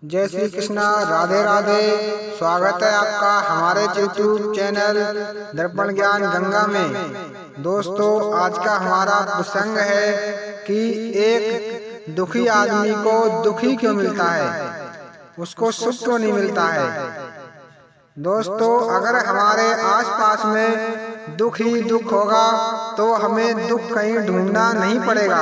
जय श्री कृष्णा, राधे राधे। स्वागत है आपका हमारे यूट्यूब चैनल दर्पण ज्ञान गंगा में। दोस्तों, आज का हमारा प्रसंग है कि एक दुखी आदमी को दुखी क्यों मिलता है, उसको सुख क्यों नहीं मिलता है। दोस्तों, अगर हमारे आसपास में दुख ही दुख होगा तो हमें दुख कहीं ढूंढना नहीं पड़ेगा,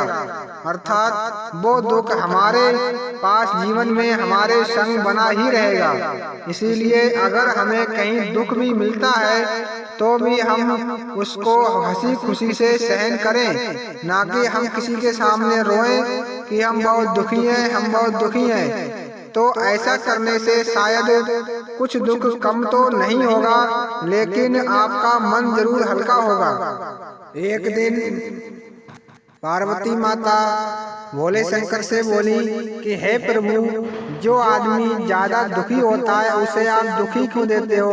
अर्थात वो दुख हमारे पास जीवन में हमारे संग बना ही रहेगा। इसीलिए अगर हमें कहीं दुख भी मिलता है तो भी हम उसको हंसी खुशी से सहन करें, ना कि हम किसी के सामने रोएं कि हम बहुत दुखी हैं, हम बहुत दुखी हैं। तो ऐसा करने से शायद कुछ दुख कम तो नहीं होगा, लेकिन आपका मन जरूर हल्का होगा। एक दिन पार्वती माता भोले शंकर से बोली कि हे प्रभु, जो आदमी ज्यादा दुखी होता है उसे आप दुखी क्यों देते हो,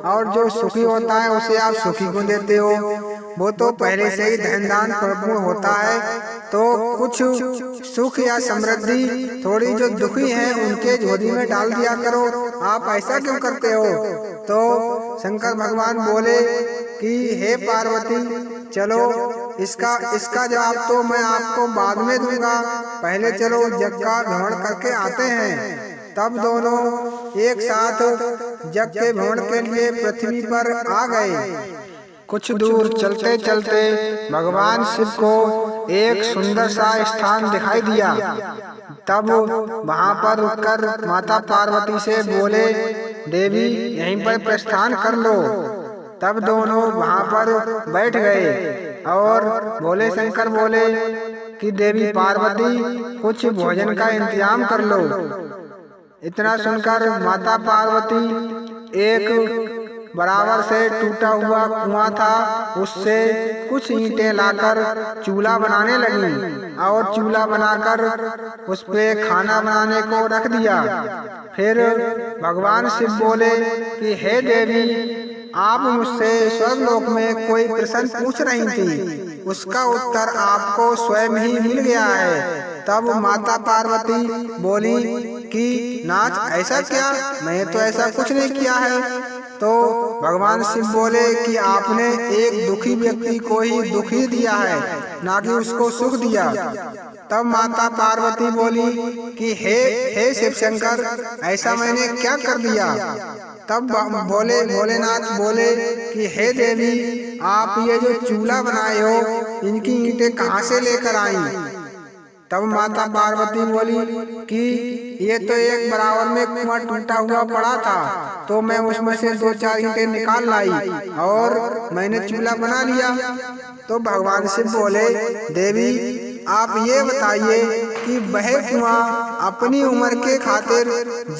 और जो सुखी होता है उसे आप सुखी क्यों देते हो। वो तो पहले से ही धन दान परिपूर्ण होता है, तो कुछ सुख या समृद्धि थोड़ी जो दुखी हैं उनके झोली में डाल दिया करो, आप ऐसा क्यों करते हो। तो शंकर भगवान बोले कि हे पार्वती, चलो इसका जवाब तो मैं आपको बाद में दूंगा, पहले चलो जग का भ्रमण करके आते हैं। तब दोनों एक साथ जग के भ्रमण के लिए पृथ्वी पर आ गए। कुछ दूर चलते चलते भगवान शिव को एक सुंदर सा स्थान दिखाई दिया। तब वहां पर रुककर माता पार्वती से बोले, देवी यहीं पर प्रस्थान कर लो। तब दोनों वहां पर बैठ गए और भोले शंकर बोले कि देवी पार्वती, कुछ भोजन का इंतजाम कर लो। इतना सुनकर माता पार्वती एक बराबर से टूटा हुआ कुआं था, उससे कुछ ईंटें लाकर चूल्हा बनाने लगी और चूल्हा बनाकर उस पे खाना बनाने को रख दिया। फिर भगवान शिव बोले कि हे देवी, आप मुझसे स्वर्गलोक में कोई प्रश्न पूछ रही थी, उसका उत्तर आपको स्वयं ही मिल गया है। तब माता पार्वती बोली कि नाथ, ऐसा क्या, मैं तो ऐसा कुछ नहीं किया है। तो भगवान शिव बोले कि आपने एक दुखी व्यक्ति को ही दुखी दिया है, ना कि उसको सुख दिया। तब माता पार्वती बोली कि हे शिव शंकर, ऐसा मैंने क्या कर दिया। तब भोलेनाथ बोले कि हे देवी, आप ये जो चूल्हा बनाए हो, इनकी ईंटें कहाँ से लेकर आई। तब माता पार्वती बोली कि ये तो एक बराबर में कुआं टूटा हुआ पड़ा था, तो मैं उसमें से 2-4 ईंटें निकाल लाई और मैंने चूल्हा बना लिया। तो भगवान शिव बोले, देवी आप ये बताइए कि वह कुआं अपनी उम्र के खातिर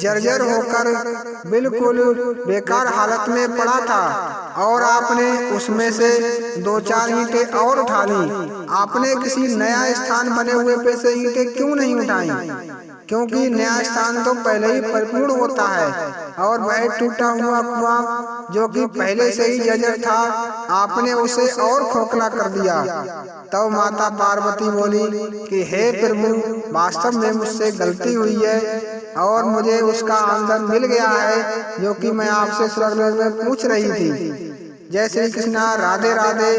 जर्जर होकर बिल्कुल बेकार हालत में पड़ा था और आपने उसमें से 2-4 ईंटें और उठा ली। आपने किसी नया स्थान बने हुए पे से ईंटें क्यों नहीं उठाई, क्योंकि नया स्थान तो पहले ही परिपूर्ण होता है और वह टूटा हुआ कुआं जो कि पहले से ही जर्जर था, आपने उसे और खोखला कर दिया। तब माता पार्वती बोली कि हे प्रभु, वास्तव में मुझसे गलती हुई है और मुझे उसका आंसर मिल गया है जो कि मैं आपसे स्वर्गलोक में पूछ रही थी। जय श्री कृष्णा, राधे राधे।